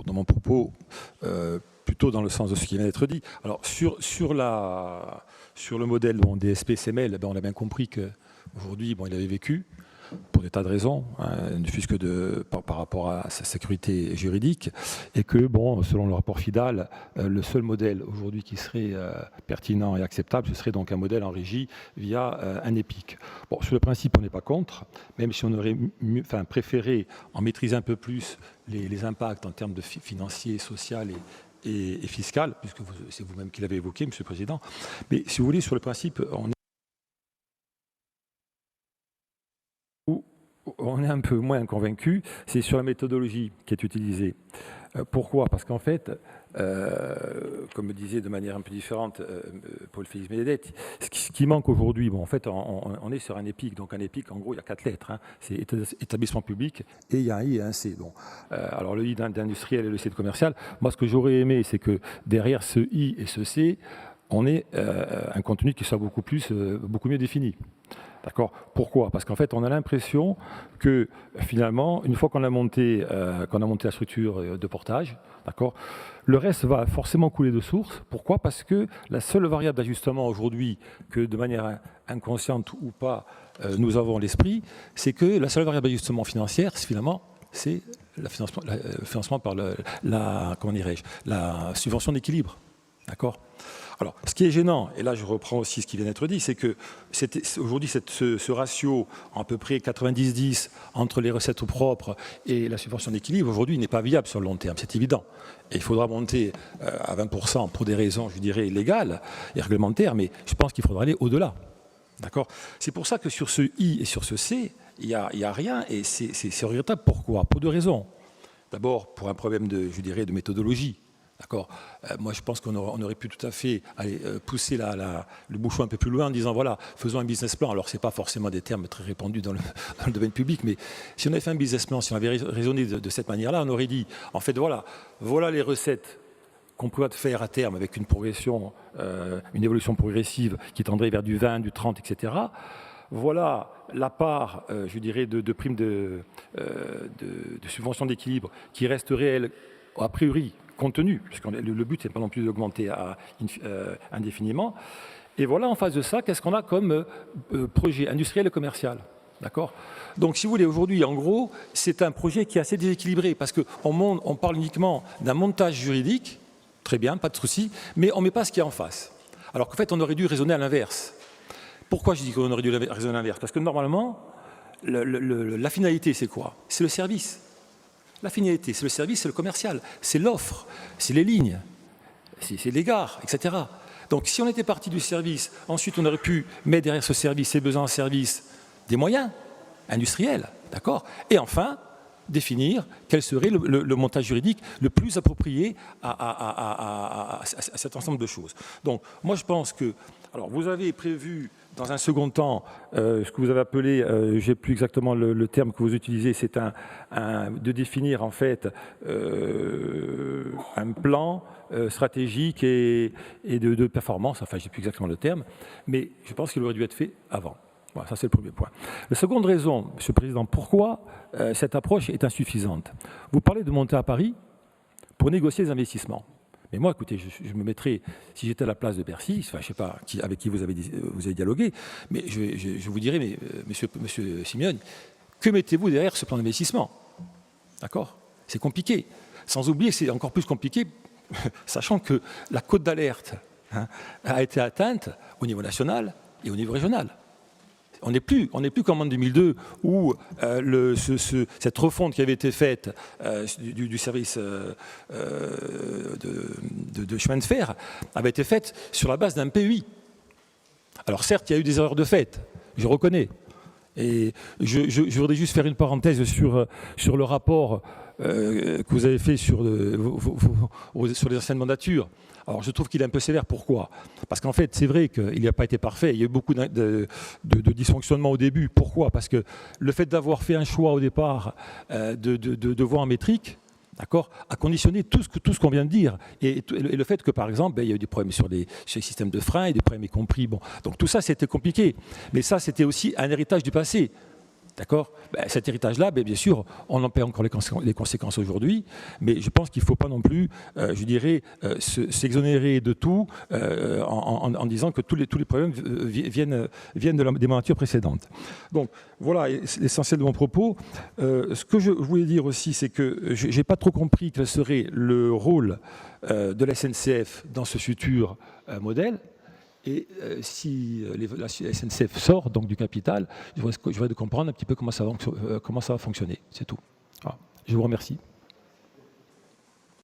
dans mon propos plutôt dans le sens de ce qui vient d'être dit. Alors, sur le modèle DSP-CML, on a bien compris qu'aujourd'hui, il avait vécu, pour des tas de raisons, ne fût-ce que par rapport à sa sécurité juridique, et que, selon le rapport FIDAL, le seul modèle aujourd'hui qui serait pertinent et acceptable, ce serait donc un modèle en régie via un EPIC. Bon, sur le principe, on n'est pas contre, même si on aurait préféré en maîtriser un peu plus les impacts en termes de financier, social et fiscal, puisque c'est vous-même qui l'avez évoqué, Monsieur le Président. Mais si vous voulez, sur le principe, on est un peu moins convaincu, c'est sur la méthodologie qui est utilisée. Pourquoi? Parce qu'en fait, comme me disait de manière un peu différente Paul-Félix Bénédette, ce qui manque aujourd'hui, en fait, on est sur un EPIC. Donc un EPIC, en gros, il y a 4 lettres. C'est établissement public et il y a un I et un C. Bon. Alors le I d'industriel et le C de commercial. Moi, ce que j'aurais aimé, c'est que derrière ce I et ce C, on ait un contenu qui soit beaucoup mieux défini. D'accord. Pourquoi? Parce qu'en fait, on a l'impression que finalement, une fois qu'on a monté la structure de portage, d'accord, le reste va forcément couler de source. Pourquoi? Parce que la seule variable d'ajustement aujourd'hui, que de manière inconsciente ou pas, nous avons à l'esprit, c'est que la seule variable d'ajustement financière, finalement, c'est le financement par la subvention d'équilibre. D'accord. Alors, ce qui est gênant, et là je reprends aussi ce qui vient d'être dit, c'est que aujourd'hui ce ratio à peu près 90-10 entre les recettes propres et la subvention d'équilibre, aujourd'hui n'est pas viable sur le long terme, c'est évident. Et il faudra monter à 20% pour des raisons, je dirais, légales et réglementaires, mais je pense qu'il faudra aller au-delà. D'accord. C'est pour ça que sur ce I et sur ce C, il n'y a rien, et c'est regrettable. Pourquoi? Pour deux raisons. D'abord, pour un problème de méthodologie. D'accord. Moi, je pense qu'on aurait pu tout à fait aller pousser le bouchon un peu plus loin en disant, voilà, faisons un business plan. Alors, ce n'est pas forcément des termes très répandus dans le domaine public, mais si on avait fait un business plan, si on avait raisonné de cette manière-là, on aurait dit, en fait, voilà les recettes qu'on pourrait faire à terme avec une progression, une évolution progressive qui tendrait vers du 20, du 30, etc. Voilà la part, je dirais, de primes de subvention d'équilibre qui reste réelle, a priori, contenu, puisque le but n'est pas non plus d'augmenter indéfiniment. Et voilà, en face de ça, qu'est-ce qu'on a comme projet industriel et commercial? D'accord. Donc, si vous voulez, aujourd'hui, en gros, c'est un projet qui est assez déséquilibré, parce qu'on parle uniquement d'un montage juridique, très bien, pas de souci, mais on ne met pas ce qu'il y a en face. Alors qu'en fait, on aurait dû raisonner à l'inverse. Pourquoi je dis qu'on aurait dû raisonner à l'inverse? Parce que normalement, la finalité, c'est quoi? C'est le service. La finalité, c'est le service, c'est le commercial, c'est l'offre, c'est les lignes, c'est les gares, etc. Donc si on était parti du service, ensuite on aurait pu mettre derrière ce service, ces besoins en service, des moyens industriels, d'accord? Et enfin, définir quel serait le montage juridique le plus approprié à cet ensemble de choses. Donc moi je pense que, alors vous avez prévu dans un second temps, ce que vous avez appelé, je n'ai plus exactement le terme que vous utilisez, c'est de définir en fait un plan stratégique et de performance, enfin je n'ai plus exactement le terme, mais je pense qu'il aurait dû être fait avant. Voilà, ça c'est le premier point. La seconde raison, Monsieur le Président, pourquoi cette approche est insuffisante. Vous parlez de monter à Paris pour négocier les investissements. Mais moi, écoutez, je me mettrais, si j'étais à la place de Bercy, enfin, je ne sais pas avec qui vous avez dialogué, mais je vous dirais, mais, monsieur Simeone, que mettez-vous derrière ce plan d'investissement? D'accord? C'est compliqué. Sans oublier que c'est encore plus compliqué, sachant que la cote d'alerte a été atteinte au niveau national et au niveau régional. On n'est plus comme en 2002 où cette refonte qui avait été faite du service de chemin de fer avait été faite sur la base d'un PEI. Alors certes, il y a eu des erreurs de fait, je reconnais. Et je voudrais juste faire une parenthèse sur le rapport que vous avez fait sur les anciennes mandatures. Alors je trouve qu'il est un peu sévère. Pourquoi? Parce qu'en fait, c'est vrai qu'il n'a pas été parfait. Il y a eu beaucoup de dysfonctionnements au début. Pourquoi? Parce que le fait d'avoir fait un choix au départ de voie en métrique, d'accord, a conditionné tout ce qu'on vient de dire. Et le fait que, par exemple, il y a eu des problèmes sur les systèmes de frein et des problèmes y compris. Bon. Donc tout ça, c'était compliqué. Mais ça, c'était aussi un héritage du passé. D'accord? Cet héritage-là, bien sûr, on en paie encore les conséquences aujourd'hui, mais je pense qu'il ne faut pas non plus, je dirais, s'exonérer de tout en disant que tous les problèmes viennent des mandatures précédentes. Donc voilà l'essentiel de mon propos. Ce que je voulais dire aussi, c'est que je n'ai pas trop compris quel serait le rôle de la SNCF dans ce futur modèle. Et si la SNCF sort donc du capital, je voudrais comprendre un petit peu comment ça va fonctionner. C'est tout. Voilà. Je vous remercie.